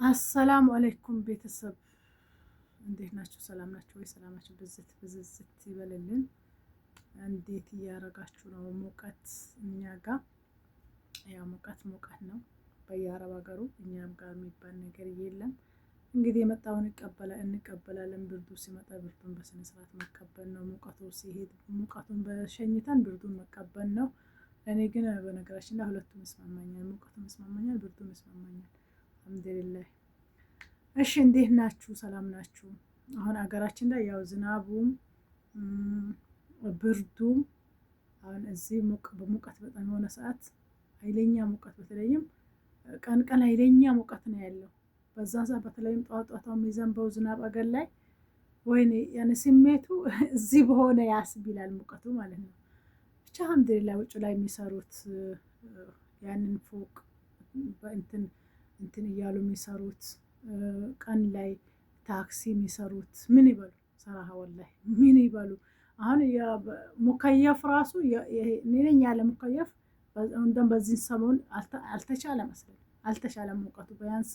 አሰላሙ አለይኩም ቤተሰብ እንዴት ናችሁ? ሰላም ናችሁ ወይ? ሰላማችሁ ብዝት ይበልልን። እንዴት እያረጋችሁ ነው? ሙቀት እኛ ጋር ያው ሙቀት ነው በየአረብ ሀገሩ። እኛም ጋር የሚባል ነገር የለም። እንግዲህ የመጣውን እንቀበላለን። ብርዱ ሲመጣ ብርዱን በስነ ስርዓት መቀበል ነው። ሙቀቱ ሲሄድ ሙቀቱን በሸኝተን ብርዱን መቀበል ነው። እኔ ግን በነገራችን ላይ ሁለቱም ይስማማኛል። ሙቀቱም ይስማማኛል፣ ብርዱም ይስማማኛል። አልሐምዱሊላህ። እሺ እንዴት ናችሁ? ሰላም ናችሁ? አሁን አገራችን ላይ ያው ዝናቡም ብርዱም አሁን እዚህ በሙቀት በጣም የሆነ ሰዓት ኃይለኛ ሙቀት፣ በተለይም ቀን ቀን ኃይለኛ ሙቀት ነው ያለው። በዛ ሰዓት በተለይም ጧት የሚዘንበው ዝናብ አገር ላይ ወይኔ ያን ስሜቱ እዚህ በሆነ ያስብላል ሙቀቱ ማለት ነው። ብቻ አልሐምዱሊላህ። ውጭ ላይ የሚሰሩት ያንን ፎቅ እንትን እያሉ የሚሰሩት ቀን ላይ ታክሲ የሚሰሩት ምን ይበሉ ሰራሃ ወላሂ ምን ይበሉ። አሁን ሙከየፍ ራሱ እኔ ያለ ሙከየፍ እንደም በዚህ ሰሞን አልተቻለም ሙቀቱ። ቢያንስ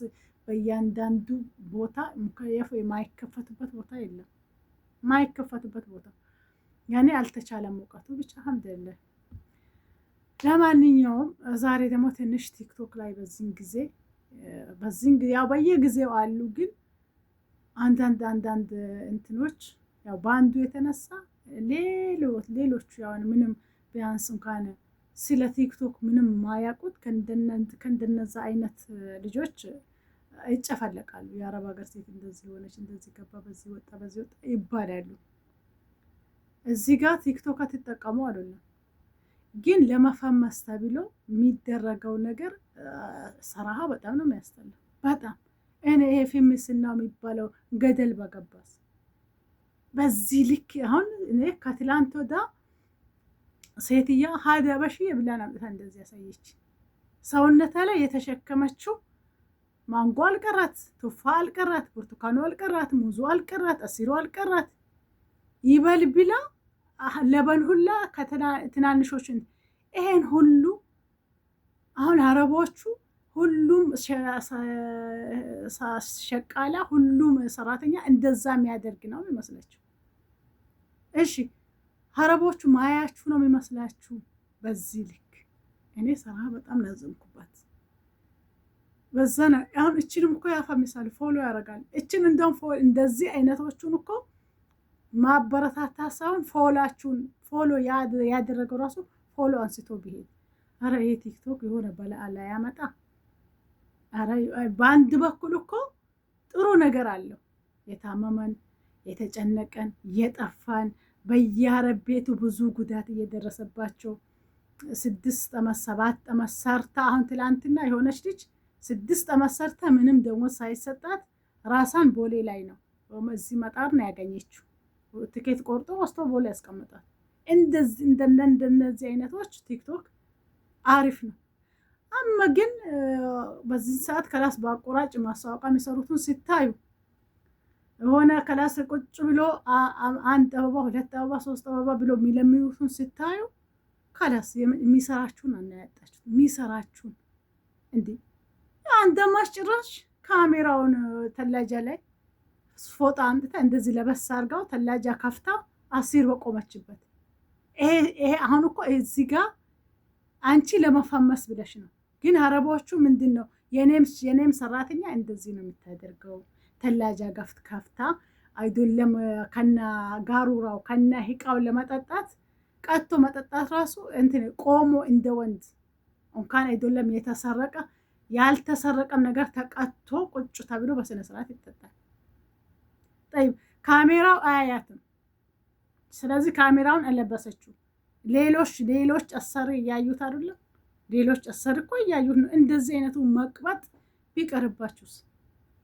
በእያንዳንዱ ቦታ ሙከየፍ የማይከፈትበት ቦታ የለም። የማይከፈትበት ቦታ ያኔ አልተቻለም ሙቀቱ። ብቻ አልሐምዱሊላህ። ለማንኛውም ዛሬ ደግሞ ትንሽ ቲክቶክ ላይ በዚህን ጊዜ ያው በየጊዜው አሉ፣ ግን አንዳንድ እንትኖች ያው በአንዱ የተነሳ ሌሎቹ ያው ምንም ቢያንስ እንኳን ስለ ቲክቶክ ምንም ማያውቁት ከእንደነዛ አይነት ልጆች ይጨፈለቃሉ። የአረብ ሀገር ሴት እንደዚህ ሆነች፣ እንደዚህ ገባ፣ በዚህ ወጣ ይባላሉ። እዚህ ጋር ቲክቶክ አትጠቀሙ አይደለም፣ ግን ለመፈመስ ተብሎ የሚደረገው ነገር ሰራሃ በጣም ነው የሚያስጠላው። በጣም ይሄ ፌሚስና የሚባለው ገደል በገባስ በዚህ ልክ። አሁን እኔ ከትላንት ወዳ ሴትያ ሀደ በሺ የብላን አምጥታ እንደዚህ ያሳየች። ሰውነታ ላይ የተሸከመችው ማንጎ አልቀራት፣ ቱፋ አልቀራት፣ ብርቱካኑ አልቀራት፣ ሙዙ አልቀራት፣ አሲሮ አልቀራት ይበል ብላ ለበን ሁላ ትናንሾችን ይሄን ሁሉ አሁን አረቦቹ ሁሉም ሸቃላ ሁሉም ሰራተኛ እንደዛ የሚያደርግ ነው የሚመስላችሁ? እሺ አረቦቹ ማያችሁ ነው የሚመስላችሁ? በዚህ ልክ እኔ ሰራ በጣም ናዘንኩባት። በዛ ነው አሁን እችንም እኮ ያፈምሳል፣ ፎሎ ያደርጋል። እችን እንደውም እንደዚህ አይነቶቹን እኮ ማበረታታ ሳይሆን ፎሎ ያደረገው ራሱ ፎሎ አንስቶ ቢሄድ፣ አረ ይሄ ቲክቶክ የሆነ በላአላ ያመጣ። አረ በአንድ በኩል እኮ ጥሩ ነገር አለው። የታመመን የተጨነቀን የጠፋን በየአረብ ቤቱ ብዙ ጉዳት እየደረሰባቸው 6 ዓመት 7 ዓመት ሰርታ፣ አሁን ትላንትና የሆነች ልጅ 6 ዓመት ሰርታ ምንም ደሞዝ ሳይሰጣት ራሳን ቦሌ ላይ ነው እዚህ መጣር ነው ያገኘችው። ትኬት ቆርጦ ወስቶ ቦሌ ያስቀምጣል። እንደነዚህ አይነቶች ቲክቶክ አሪፍ ነው። አማ ግን በዚህ ሰዓት ከላስ በአቆራጭ ማስታወቂያ የሚሰሩትን ሲታዩ የሆነ ከላስ ቁጭ ብሎ 1 አበባ 2 አበባ 3 አበባ ብሎ የሚለምኑትን ሲታዩ ከላስ የሚሰራችሁን አናያጣችሁ። የሚሰራችሁን እንዴ አንደማሽ ጭራሽ ካሜራውን ተላጃ ላይ ፎጣ አምጥታ እንደዚህ ለበስ አድርጋው ተላጃ ከፍታ አሲር በቆመችበት። ይሄ አሁን እኮ እዚህ ጋር አንቺ ለመፈመስ ብለሽ ነው። ግን አረቦቹ ምንድነው የኔም ሰራተኛ እንደዚህ ነው የምታደርገው። ተላጃ ከፍታ አይደለም ከና ጋሩራው ከና ሂቃው ለመጠጣት ቀጥቶ መጠጣት ራሱ እንትን ቆሞ እንደ ወንድ እንኳን አይደለም የተሰረቀ ያልተሰረቀም ነገር ተቀጥቶ ቁጭ ተብሎ በስነ ስርዓት ይጠጣል። ጠይብ ካሜራው አያያትም። ስለዚህ ካሜራውን አለበሰችው። ሌሎች አሰሪ እያዩት አይደለም። ሌሎች አሰሪ እኮ እያዩት ነው። እንደዚህ አይነቱ መቅበጥ ቢቀርባችሁስ?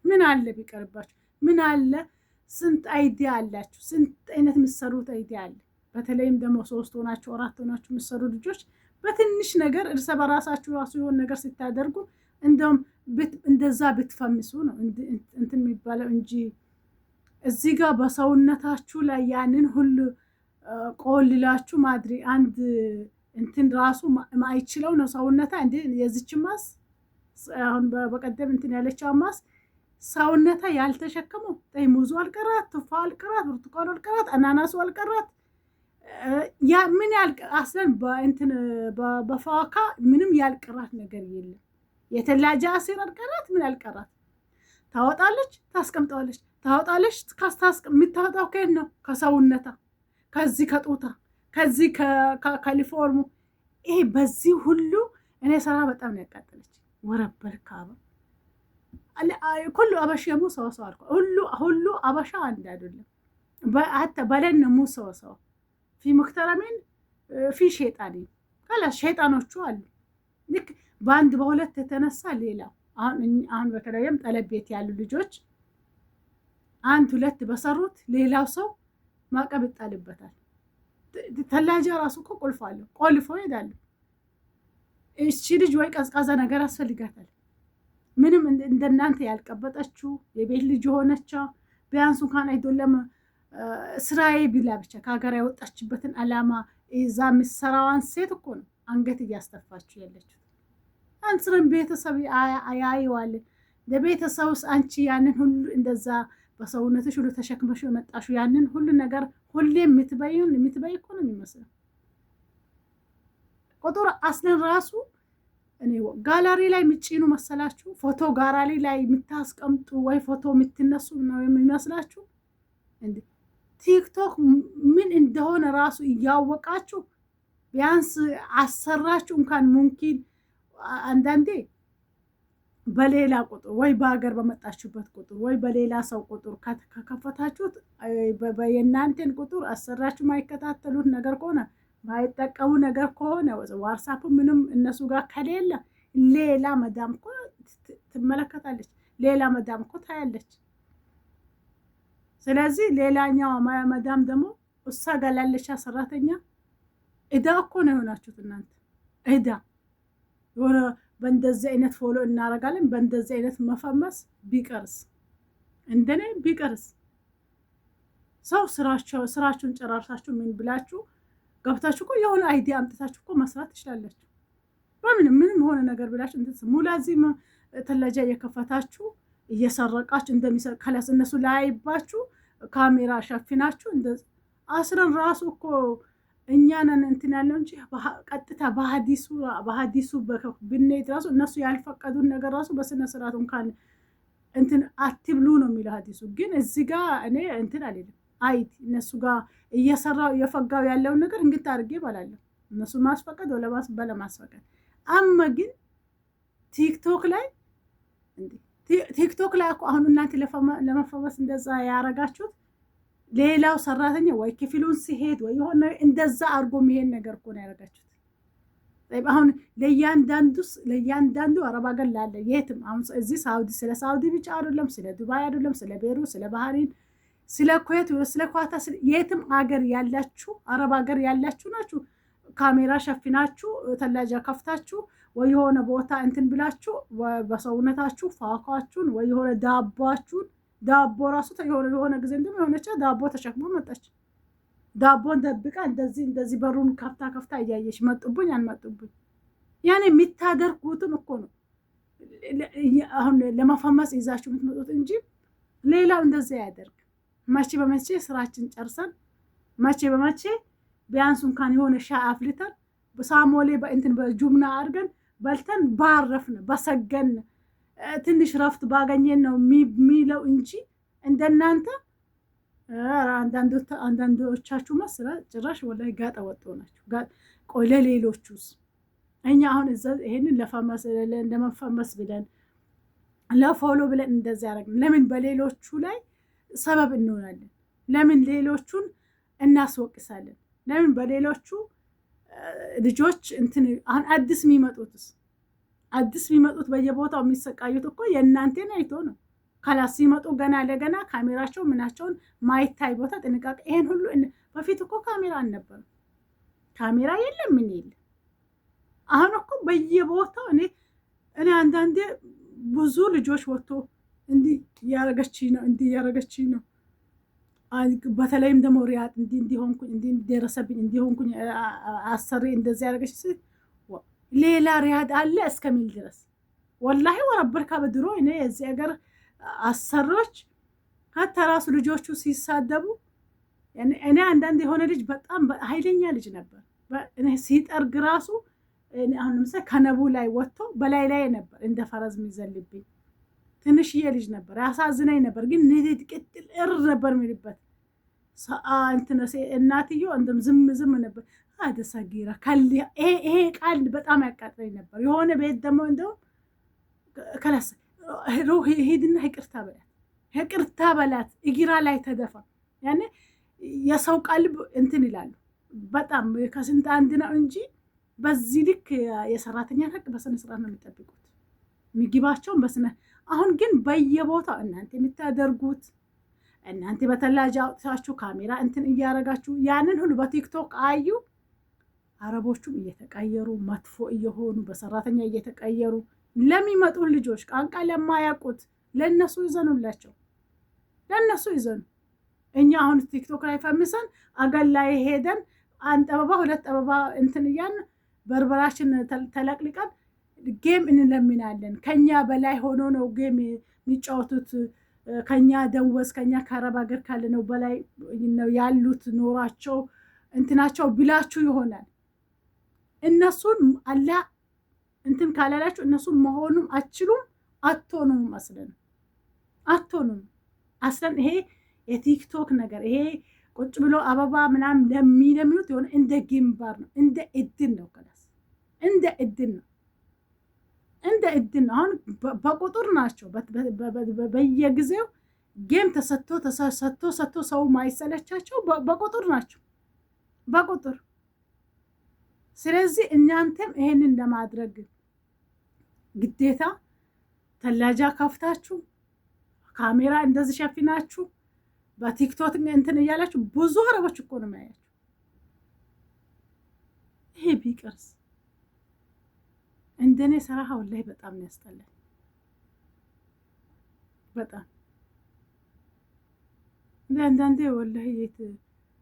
ምን አለ ቢቀርባችሁ? ምን አለ? ስንት አይዲያ አላችሁ። ስንት አይነት የምትሰሩት አይዲያ አለ። በተለይም ደግሞ 3 ሆናችሁ 4 ሆናችሁ የምትሰሩ ልጆች በትንሽ ነገር እርስ በራሳችሁ ራሱ የሆነ ነገር ስታደርጉ እንደውም እንደዛ ብትፈምሱ ነው እንትን የሚባለው እንጂ እዚህ ጋር በሰውነታችሁ ላይ ያንን ሁሉ ቆልላችሁ ማድሪ አንድ እንትን ራሱ ማይችለው ነው ሰውነታ እንዴ የዚች ማስ አሁን በቀደም እንትን ያለችው ማስ ሰውነታ ያልተሸከመው ሙዙ አልቀራት፣ ቱፋ አልቀራት፣ ብርቱካኑ አልቀራት፣ አናናሱ አልቀራት። ያ ምን አስለን በእንትን በፋካ ምንም ያልቀራት ነገር የለም። የተላጃ አሲር አልቀራት፣ ምን አልቀራት። ታወጣለች፣ ታስቀምጠዋለች፣ ታወጣለች። የምታወጣው ከየት ነው? ከሰውነታ፣ ከዚህ ከጡታ፣ ከዚህ ከካሊፎርሙ። ይሄ በዚህ ሁሉ እኔ ስራ በጣም ነው ያቃጠለች። ወረበል ካባ ኩሉ አበሽ የሙ ሰው አልኩ። ሁሉ አበሻ አንድ አይደለም። حتى በለን ሙ ሰው ፊ ሙክተረሚን ፊ ሸይጣኒ ካላ ሸይጣኖቹ አሉ። ልክ በአንድ በሁለት የተነሳ ሌላ አሁን በተለይም ጠለብ ቤት ያሉ ልጆች አንድ ሁለት በሰሩት ሌላው ሰው ማዕቀብ ይጣልበታል። ተላጃ ራሱ እኮ ቁልፍ አለው፣ ቆልፎ ይሄዳሉ። እሺ ልጅ ወይ ቀዝቃዛ ነገር አስፈልጋታል። ምንም እንደናንተ ያልቀበጠችው የቤት ልጅ ሆነቻ ቢያንስ እንኳን አይደለም ስራዬ ቢላ ብቻ ከሀገር ያወጣችበትን አላማ እዛ ምሰራዋን ሴት እኮ ነው አንገት እያስተፋችሁ ያለችው። አንስረን ቤተሰብ አያይዋል ለቤተሰብስ አንቺ ያንን ሁሉ እንደዛ በሰውነትሽ ሁሉ ተሸክመሽ የመጣሽው ያንን ሁሉ ነገር ሁሌ የምትበይ እኮ ነው የሚመስለው። ቁጥር አስለን ራሱ እኔ ጋላሪ ላይ ምጭኑ መሰላችሁ? ፎቶ ጋላሪ ላይ የምታስቀምጡ ወይ ፎቶ የምትነሱ ነው የሚመስላችሁ? እንዴ ቲክቶክ ምን እንደሆነ ራሱ እያወቃችሁ ቢያንስ አሰራችሁ እንኳን ሙምኪን አንዳንዴ በሌላ ቁጥር ወይ በሀገር በመጣችሁበት ቁጥር ወይ በሌላ ሰው ቁጥር ከከፈታችሁት በየናንተን ቁጥር አሰራችሁ ማይከታተሉት ነገር ከሆነ ማይጠቀሙ ነገር ከሆነ ዋትስአፕ ምንም እነሱ ጋር ከሌለ ሌላ መዳም እኮ ትመለከታለች፣ ሌላ መዳም እኮ ታያለች። ስለዚህ ሌላኛው መዳም ደግሞ እሷ ጋር ላለች ሰራተኛ እዳ እኮ ነው የሆናችሁት እናንተ። እዳ የሆነ በእንደዚህ አይነት ፎሎ እናረጋለን በእንደዚህ አይነት መፈመስ ቢቀርስ እንደኔ ቢቀርስ ሰው ስራችሁን ጨራርሳችሁ ምን ብላችሁ ገብታችሁ እኮ የሆነ አይዲያ አምጥታችሁ እኮ መስራት ትችላላችሁ። ምንም ሆነ ነገር ብላችሁ እንትን ሙላዚም ተላጃ እየከፈታችሁ እየሰረቃችሁ እንደሚሰር ከላስ እነሱ ላይባችሁ ካሜራ ሸፍናችሁ እንደ አስረን ራሱ እኮ እኛንን እንትን ያለው እንጂ ቀጥታ በሐዲሱ ብንሄድ ራሱ እነሱ ያልፈቀዱን ነገር ራሱ በስነ ስርዓት እንኳን እንትን አትብሉ ነው የሚለው ሐዲሱ። ግን እዚህ ጋር እኔ እንትን አልልም። አይት እነሱ ጋር እየሰራው እየፈጋው ያለውን ነገር እንግዲህ አድርጌ ባላለሁ እነሱ ማስፈቀድ ወለ ባለማስፈቀድ። አማ ግን ቲክቶክ ላይ አሁን እናንተ ለመፈመስ እንደዛ ያረጋችሁት ሌላው ሰራተኛ ወይ ክፍሉን ሲሄድ ወይ የሆነ እንደዛ አድርጎ የሚሄድ ነገር እኮ ነው ያረጋችሁት። አሁን ለእያንዳንዱ አረብ ሀገር ላለ የትም አሁን እዚህ ስለ ሳውዲ ብቻ አይደለም፣ ስለ ዱባይ አይደለም፣ ስለ ቤይሩት፣ ስለ ባህሪን፣ ስለ ኩዌት፣ ስለ ኳታ የትም ሀገር ያላችሁ አረብ ሀገር ያላችሁ ናችሁ ካሜራ ሸፍናችሁ ተላጃ ከፍታችሁ ወይ የሆነ ቦታ እንትን ብላችሁ በሰውነታችሁ ፋካችሁን ወይ የሆነ ዳቦ ራሱ የሆነ ጊዜ የሆነች ዳቦ ተሸክማ መጣች። ዳቦን ደብቃ እንደዚህ በሩን ከፍታ እያየች መጡብኝ አልመጡብኝ። ያኔ የምታደርጉትን እኮ ነው አሁን ለመፈመስ ይዛችሁ የምትመጡት እንጂ ሌላው እንደዚህ ያደርግ። መቼ በመቼ ስራችን ጨርሰን መቼ በመቼ ቢያንስ እንኳን የሆነ ሻይ አፍልተን በሳሞሌ በእንትን በጁምና አድርገን በልተን ባረፍን በሰገን ትንሽ ረፍት ባገኘን ነው የሚለው እንጂ እንደናንተ አንዳንዶቻችሁ መስለ ጭራሽ ወላሂ ጋጠ ወጥ ናችሁ። ቆይ ለሌሎቹስ እኛ አሁን ይሄንን ለመፈመስ ብለን ለፎሎ ብለን እንደዚህ ያደረግን ለምን በሌሎቹ ላይ ሰበብ እንሆናለን? ለምን ሌሎቹን እናስወቅሳለን? ለምን በሌሎቹ ልጆች እንትን አሁን አዲስ የሚመጡት በየቦታው የሚሰቃዩት እኮ የእናንተን አይቶ ነው። ካላስ ሲመጡ ገና ለገና ካሜራቸው ምናቸውን ማይታይ ቦታ ጥንቃቄ። ይሄን ሁሉ በፊት እኮ ካሜራ አልነበረም። ካሜራ የለም ምን የለም። አሁን እኮ በየቦታው እኔ አንዳንዴ ብዙ ልጆች ወጥቶ እንዲህ ያረገችኝ ነው በተለይም ደግሞ ሪያድ እንዲሆንኩኝ እንዲደረሰብኝ እንዲሆንኩኝ አሰሪ እንደዚህ ያረገች ሌላ ሪያድ አለ እስከሚል ድረስ ወላሂ ወረበልካ በድሮ እኔ እዚህ ሀገር አሰሮች ሀታ ራሱ ልጆቹ ሲሳደቡ እኔ አንዳንድ የሆነ ልጅ በጣም ኃይለኛ ልጅ ነበር ሲጠርግ ራሱ አሁን ለምሳሌ ከነቡ ላይ ወጥቶ በላይ ላይ ነበር እንደ ፈረስ የሚዘልብኝ ትንሽዬ ልጅ ነበር ያሳዝነኝ ነበር ግን ንዴት ቅጥል ነበር የሚልበት እናትዮ እንደም ዝም ነበር አደሳጊራ ካሊ ይሄ ቃል በጣም ያቃጥለኝ ነበር የሆነ ቤት ደግሞ እንደው ከላስ ሄድና ይቅርታ በላት እግራ ላይ ተደፋ ያኔ የሰው ቀልብ እንትን ይላሉ በጣም ከስንት አንድ ነው እንጂ በዚህ ልክ የሰራተኛ ሀቅ በስነ ስርዓት ነው የሚጠብቁት ምግባቸውን በስነ አሁን ግን በየቦታው እናንተ የምታደርጉት እናንተ በተላጃ አውጥታችሁ ካሜራ እንትን እያረጋችሁ ያንን ሁሉ በቲክቶክ አዩ አረቦቹም እየተቀየሩ መጥፎ እየሆኑ በሰራተኛ እየተቀየሩ ለሚመጡ ልጆች ቃንቃ ለማያውቁት ለነሱ ይዘኑላቸው ለነሱ ይዘኑ እኛ አሁን ቲክቶክ ላይ ፈምሰን አገል ላይ ሄደን አንድ አበባ ሁለት አበባ እንትን ያን በርበራችን ተለቅልቀን ጌም እንለምናለን ከኛ በላይ ሆኖ ነው ጌም የሚጫወቱት ከኛ ደንወስ ከኛ ከአረብ ሀገር ካለ ነው በላይ ነው ያሉት ኖራቸው እንትናቸው ብላችሁ ይሆናል እነሱን አላ እንትን ካላላችሁ እነሱን መሆኑም አትችሉም አትሆኑም አስለን ይሄ የቲክቶክ ነገር ይሄ ቁጭ ብሎ አበባ ምናምን ለሚሉት የሆነ እንደ ግንባር ነው እንደ እድል ነው ከላስ እንደ እድል ነው አሁን በቁጥር ናቸው በየጊዜው ጌም ተሰጥቶ ሰው ማይሰለቻቸው በቁጥር ናቸው በቁጥር ስለዚህ እናንተም ይሄንን ለማድረግ ግዴታ ተላጃ ከፍታችሁ ካሜራ እንደዚህ ሸፍናችሁ በቲክቶክ እንትን እያላችሁ ብዙ አረቦች እኮ ነው የሚያያችሁ ይሄ ቢቀርስ እንደኔ ሰራሃ ወላሂ በጣም ያስጠላል በጣም አንዳንዴ ወላሂ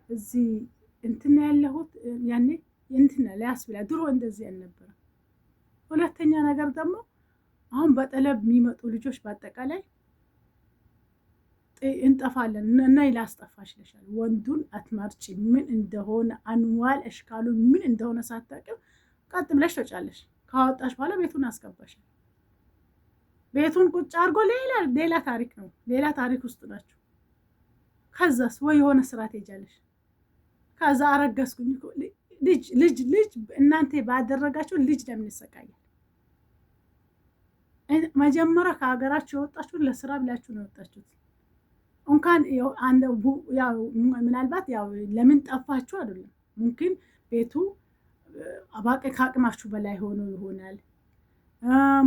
እዚህ እንትን ያለሁት ያኔ እንትን ሊያስብላ ድሮ እንደዚህ አልነበረ ሁለተኛ ነገር ደግሞ አሁን በጠለብ የሚመጡ ልጆች በአጠቃላይ እንጠፋለን እና ይላስጠፋሽ ለሻል ወንዱን አትማርጪ ምን እንደሆነ አንዋል እሽካሉ ምን እንደሆነ ሳታውቂው ቀጥ ብለሽ ተጫለሽ ካወጣሽ በኋላ ቤቱን አስገባሽ ቤቱን ቁጭ አድርጎ ሌላ ታሪክ ነው ሌላ ታሪክ ውስጥ ናቸው ከዛስ ወይ የሆነ ስራ ትሄጃለሽ ከዛ አረገዝኩኝ ልጅ እናንተ ባደረጋችሁ ልጅ ለምን ይሰቃያል መጀመሪያ ከሀገራችሁ የወጣችሁ ለስራ ብላችሁ ነው የወጣችሁት እንኳን ያው ምናልባት ያው ለምን ጠፋችሁ አይደለም ሙምኪን ቤቱ አባቀ ካቅማችሁ በላይ ሆኖ ይሆናል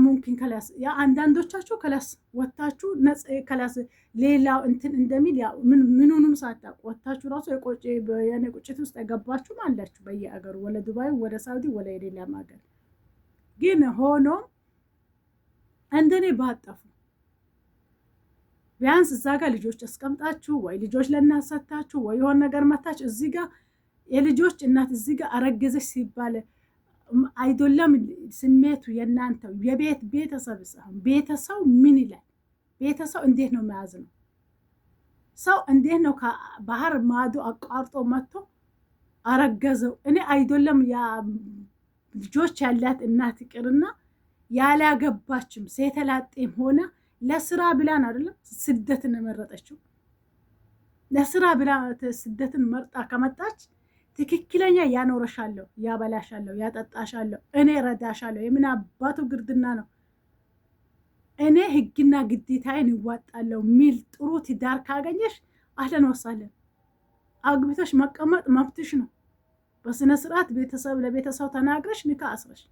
ሙምኪን ከላስ ያ አንዳንዶቻችሁ ከላስ ወጣችሁ ከላስ ሌላው እንትን እንደሚል ያው ምኑንም ሳታውቁ ወጣችሁ ራሱ የኔ ቁጭት ውስጥ ያገባችሁ አላችሁ በየአገሩ ወለ ዱባይ ወደ ሳውዲ ወለ ሌላም ሀገር ግን ሆኖ እንደኔ ባጠፉ ቢያንስ እዛ ጋር ልጆች አስቀምጣችሁ ወይ ልጆች ለናሰታችሁ ወይ የሆነ ነገር መታችሁ እዚህ ጋር የልጆች እናት እዚህ ጋር አረገዘች ሲባል አይዶለም ስሜቱ የናንተው ቤተሰብ ምን ይላል ቤተሰብ እንዴት ነው መያዝ ነው ሰው እንዴት ነው ከባህር ማዶ አቋርጦ መጥቶ አረገዘው እኔ አይዶለም ያ ልጆች ያላት እናት ይቅርና ያላገባችም ሴተላጤም ሆነ ለስራ ብላን አይደለም ስደትን መረጠችው ለስራ ብላ ስደትን መርጣ ከመጣች ትክክለኛ ያኖረሻለሁ ያበላሻለሁ ያጠጣሻለሁ እኔ ረዳሻለሁ የምን አባቱ ግርድና ነው እኔ ህግና ግዴታዬን ይዋጣለሁ ሚል ጥሩ ትዳር ካገኘሽ አህለን ወሳለን አግብተሽ መቀመጥ መብትሽ ነው በስነ ስርዓት ለቤተሰብ ተናግረሽ ንካ አስረሽ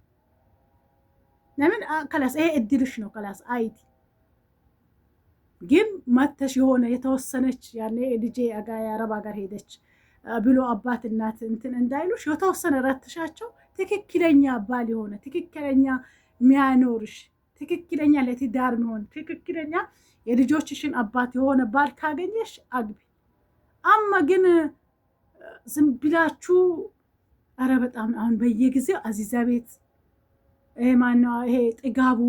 ለምን ከላስ ይሄ እድልሽ ነው ከላስ አይቲ ግን መተሽ የሆነ የተወሰነች ያኔ ልጄ የአረብ ሀገር ሄደች ብሎ አባት እናት እንትን እንዳይሉሽ የተወሰነ ረትሻቸው ትክክለኛ ባል የሆነ ትክክለኛ ሚያኖርሽ ትክክለኛ ለትዳር የሚሆን ትክክለኛ የልጆችሽን አባት የሆነ ባል ካገኘሽ አግቢ አማ ግን ዝም ብላችሁ አረ በጣም አሁን በየጊዜው አዚዛ ቤት ማነው ይሄ ጥጋቡ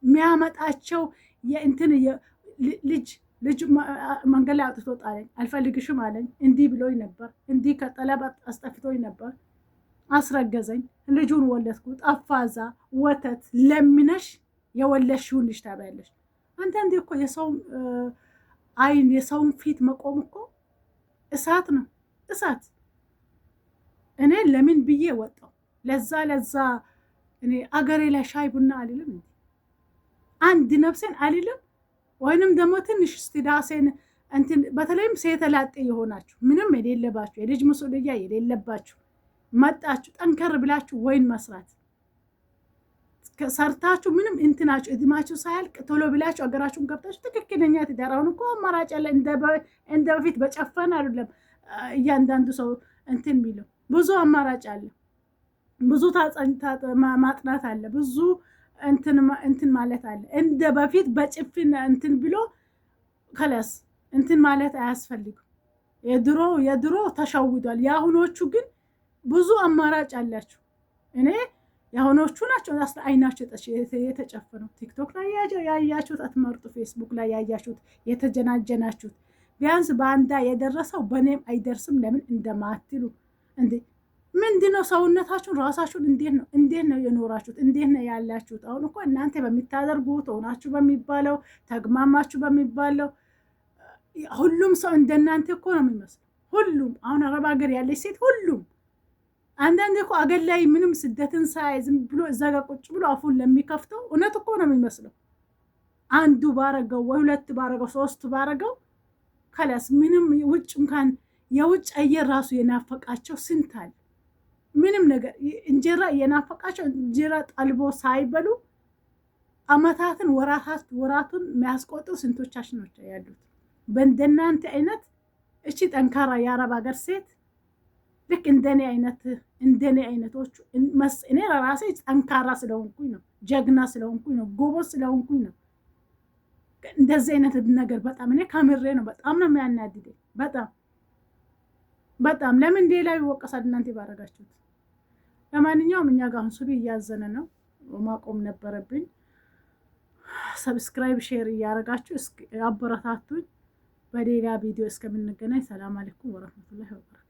የሚያመጣቸው የእንትን ልጅ መንገድ ላይ አውጥቶ ጣለኝ። አልፈልግሽም አለኝ። እንዲህ ብሎኝ ነበር፣ እንዲህ ከጠለበት አስጠፍቶኝ ነበር። አስረገዘኝ። ልጁን ወለድኩ። ጠፋዛ ወተት ለምነሽ የወለድሽውን ልጅ ታበያለሽ። አንዳንዴ እኮ የሰው አይን የሰውን ፊት መቆም እኮ እሳት ነው፣ እሳት። እኔ ለምን ብዬ ወጣው? ለዛ እኔ አገሬ ላይ ሻይ ቡና አልልም፣ አንድ ነፍሴን አልልም። ወይንም ደግሞ ትንሽ ስትዳሴን እንትን በተለይም ሴተላጤ የሆናችሁ ምንም የሌለባችሁ የልጅ መስኡልያ የሌለባችሁ መጣችሁ ጠንከር ብላችሁ ወይን መስራት ሰርታችሁ ምንም እንትናችሁ እድማችሁ ሳያልቅ ቶሎ ብላችሁ አገራችሁን ገብታችሁ ትክክለኛ ትዳር። አሁን እኮ አማራጭ አለ። እንደ በፊት በጨፈን አይደለም እያንዳንዱ ሰው እንትን ቢለው ብዙ አማራጭ አለ። ብዙ ማጥናት አለ። ብዙ እንትን ማለት አለ። እንደ በፊት በጭፍን እንትን ብሎ ከለስ እንትን ማለት አያስፈልግም። የድሮ ተሸውዷል። የአሁኖቹ ግን ብዙ አማራጭ አላችሁ። እኔ የአሁኖቹ ናቸው አይናቸው የተጨፈነው። ቲክቶክ ላይ ያያችሁት አትመርጡ፣ ፌስቡክ ላይ ያያችሁት የተጀናጀናችሁት። ቢያንስ በአንዳ የደረሰው በእኔም አይደርስም ለምን እንደማትሉ እንዴ? ምንድነው ሰውነታችሁን ራሳችሁን እንዴት ነው የኖራችሁት? እንዴት ነው ያላችሁት? አሁን እኮ እናንተ በሚታደርጉት ሆናችሁ በሚባለው ተግማማችሁ በሚባለው ሁሉም ሰው እንደናንተ እኮ ነው የሚመስለው። ሁሉም አሁን አረብ ሀገር ያለች ሴት ሁሉም አንዳንዴ እኮ አገር ላይ ምንም ስደትን ሳይ ዝም ብሎ እዛ ጋር ቁጭ ብሎ አፉን ለሚከፍተው እውነት እኮ ነው የሚመስለው። አንዱ ባረገው ወይ ሁለት ባረገው ሶስት ባረገው ከላስ ምንም ውጭ እንኳን የውጭ አየር ራሱ የናፈቃቸው ስንት አለ። ምንም ነገር እንጀራ የናፈቃቸው እንጀራ ጠልቦ ሳይበሉ አመታትን ወራቱን የሚያስቆጥሩ ስንቶቻችን ናቸው ያሉት። በእንደናንተ አይነት እቺ ጠንካራ የአረብ ሀገር ሴት ልክ እንደኔ አይነቶቹ እኔ ራሴ ጠንካራ ስለሆንኩኝ ነው፣ ጀግና ስለሆንኩኝ ነው፣ ጎበዝ ስለሆንኩኝ ነው። እንደዚህ አይነት ነገር በጣም እኔ ከምሬ ነው፣ በጣም ነው የሚያናድደኝ። በጣም ለምን ሌላ ይወቀሳል እናንተ ባረጋችሁት። ለማንኛውም እኛ ጋር አሁን ሱቢ እያዘነ ነው፣ ማቆም ነበረብኝ። ሰብስክራይብ ሼር እያረጋችሁ አበረታቱኝ። በሌላ ቪዲዮ እስከምንገናኝ ሰላም አለይኩም ወራህመቱላሂ ወበረካቱ።